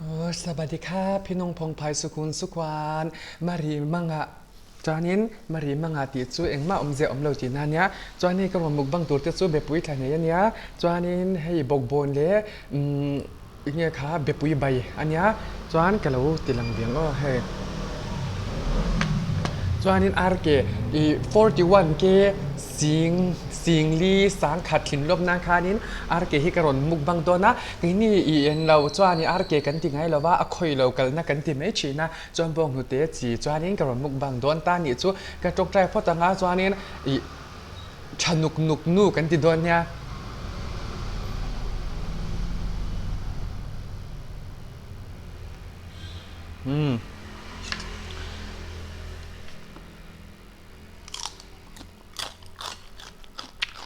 โอ้สวัสดีครับพี่น้องพงไพสุขุนสุขวานมารีมังะจานินมารีมังะติดซูเองมาเจอมเลวจีนันเนี้ยจานี้ก็มามุกบังตัวติดซูเบปุยทางนี้เนี้ยจานินให้บอกบนเลยเนี่ยค่ะเบปุยใบอันเนี้ยจานก็เราติลังเบียงก็ให้ cho nên RK 41K สิงลีสังขัดถิ่นลบนางคานิน RK ฮิกรอนมุกบังตัวนะทีนี้เราจวนนี้ RK กันติงไงเราว่าคอยเรากันนักกันติไม่ชีนะจวนบงหุเตจีจวนนี้กรอนมุกบังโดนตานี่จูกระจกใจพอตั้งอาจวนนี้ชนุกนุกนูกันติโดนเนี่ยอืม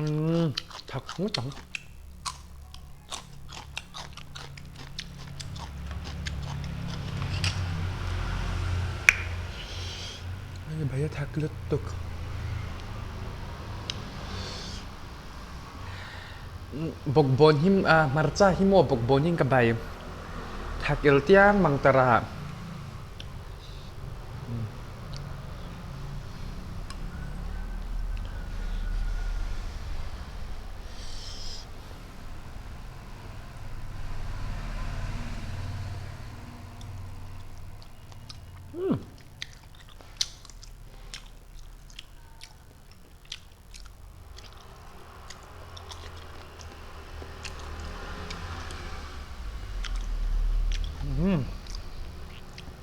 อืมถักหูจังใบถักลึกตุก bokbon him marcha himo bokbon him kabai thakil tiang mangtara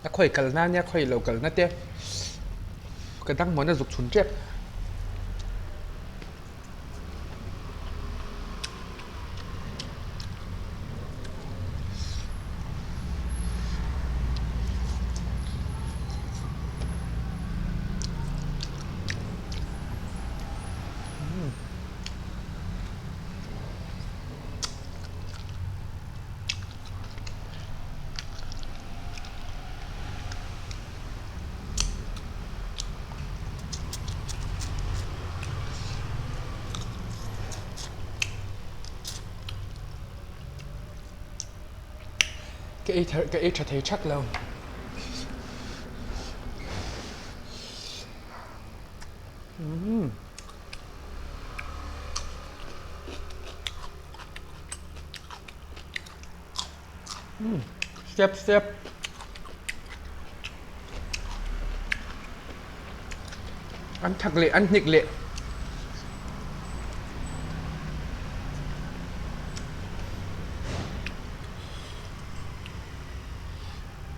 ta khoi kal na nya khoi lo kal na te ka dang mon na zuk chun che cái cha thấy chắc lâu xếp xếp ăn thật lệ ăn nhịch lệ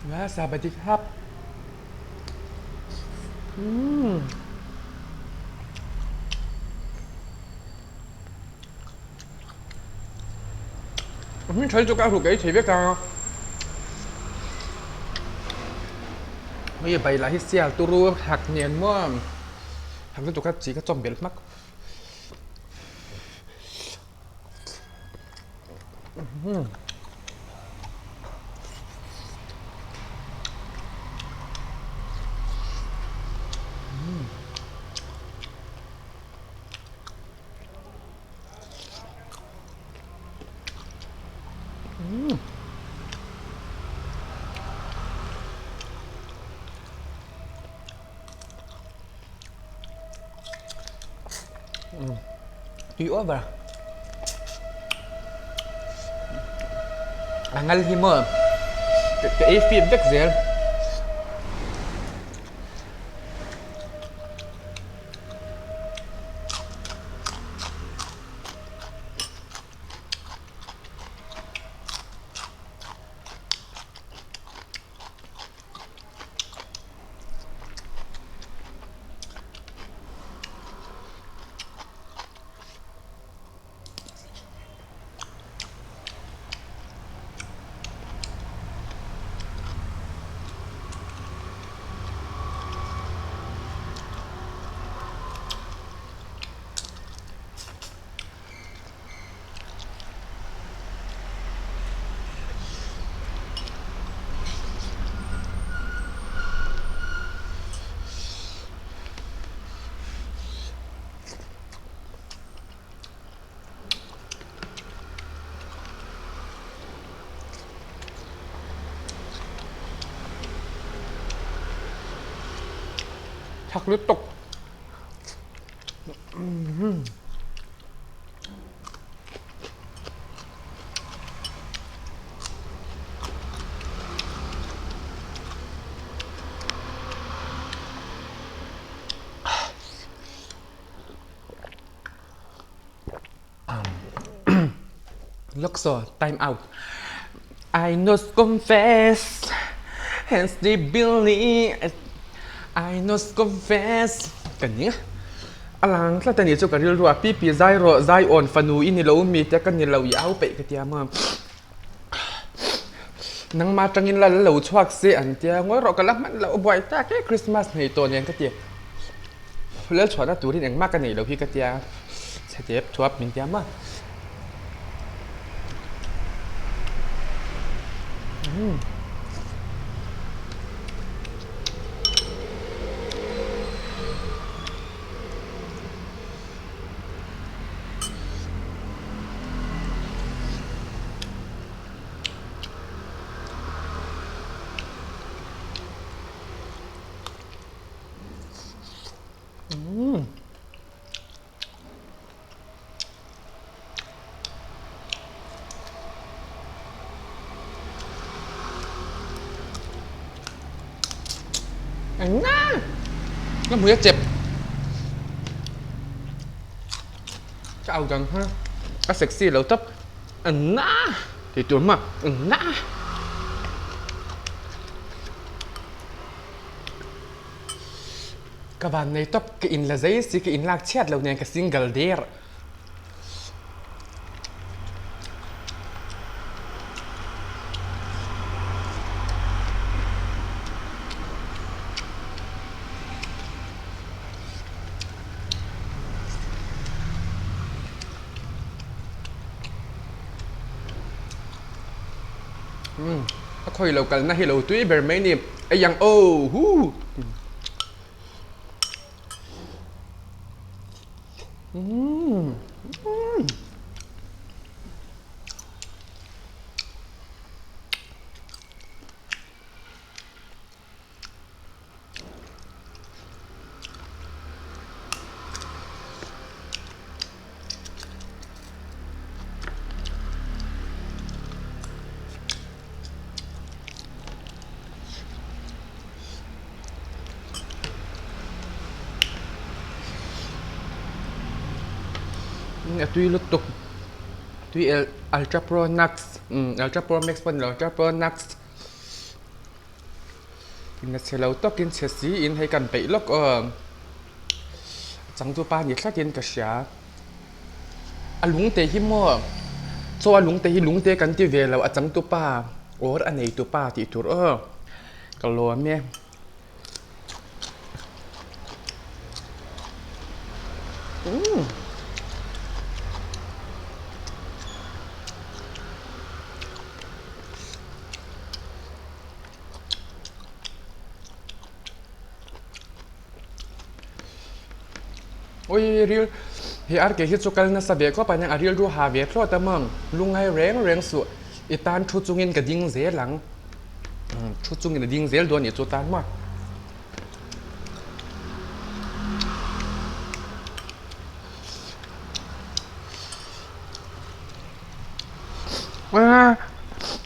vàสวัสดีครับmình thấy cho cao thủ cái thì biết sao bây giờ bày lại hít xe tu ru hạt nhện mua hàng cái tụ các chỉ các trong biển mắc tùy ớt vào ngal hi mơ cái phim vết dễ ผักหรือตกLook so time out I must confess hence the believe I must confess กันเนี้ยอลังถ้าแต่นี่จุกันเรื่องว่าปีใจรอใจอ่อนฟนูอินนี่เรามีแต่กันนี่เราอย่าเอาไปกันเดียมานังมาจังอินละเราชวักเสียอันเดียงว่าเรากำลังมันเราบ่อยแต่แค่คริสต์มาสในตัวนี้กันเดียแล้วชวนตัวที่ยังมากกันนี่เราพี่กันเดียเสด็จชวบมินเดียมาอันน่าแล้วมือจะเจ็บจะเอาจังฮะก็เซ็กซี่แล้วตับอันน่าที่ตัวมาอันน่ากบานในตับกินละใจสิกินลากเช็ดแล้วเนี่ยก็ซิงเกิลเดียร์ค่อยเรากันนะให้เราตุ้ยเบอร์ไม่นี่ไอ้ยังโอ้ฮู้เนี่ยตุ้ยลุกตุกตุ้ยอัลตร้าโปรนักซ์อัลตร้าโปรแม็กซ์เป็นอัลตร้าโปรนักซ์กินเสร็จแล้วต้องกินเสร็จสีอินให้กันไปแล้วก็จังตัวปลาเนี่ยถ้ากินกระเชียอลุงเตะหิมอโซอลุงเตะหิลุงเตะกันที่เวลาจังตัวปลาโอ้อันไหนตัวปลาที่ตัวก็รอแม่โอ้ยเรียลเฮียอาร์เกฮิตสุกันนะสเบียก็ไปยังอาร์เรียลดูหาเวทเพราะแต่มึงลุงให้แรงสุดอีตานชุดจุงินกับยิงเสียหลังชุดจุงินกับยิงเสียโดนอีจุตานมาก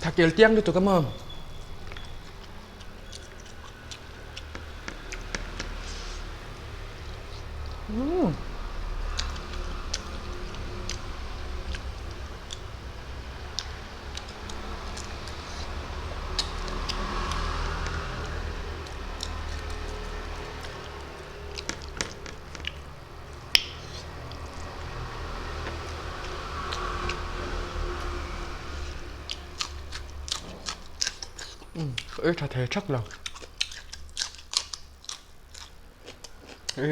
ถ้าเกลเตียงดูตัวก็มึงถ้าเธอชักเรา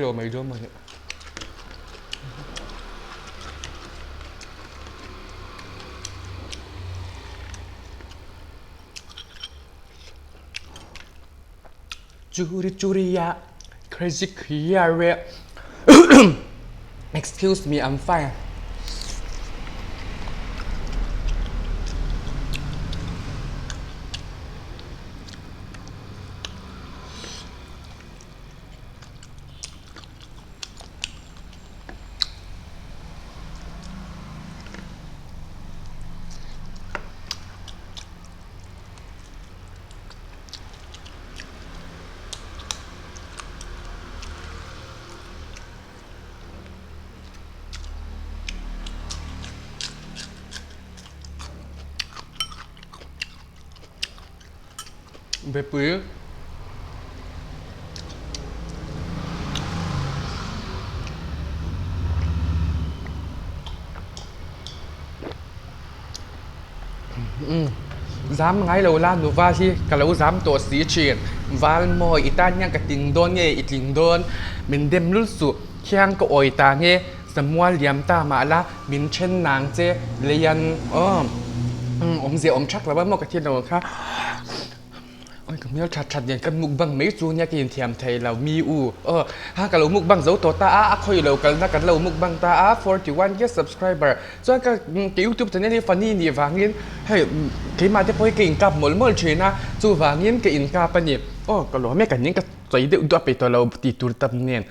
เราไม่รู้มันจูริยะ crazy clear excuse me I'm fine về bữa dám ngay lâu lan nu va hi cả lâu dám tổ sĩ chuyện val mồi itan nhang cả tiếng đôn nghe ít tiếng đôn mình đem lút su khiang có oi ta nghe semua liam ta mà la mình chen nàng che lian dễ chắc là bao một cái thiên nào khác ôi cái miếng chặt chặtอย่างกันมุกบังไม่จูเนี่ยกินเทียมไทยเรามีฮะกันเรามุกบังเจ้าตัวตาคอยเรากันนะกันเรามุกบังตา41 yes subscriber ส่วนก็ที่ YouTube ตัวนี้นี่ฟันนี่นี่วางเงินให้ที่มาที่พอยกินกับหมดเมื่อเช้านะจู่วางเงินกินกับปะเนี่ยก็เราไม่กันยังก็ใจเดือดไปตัวเราตีตัวตำเนียน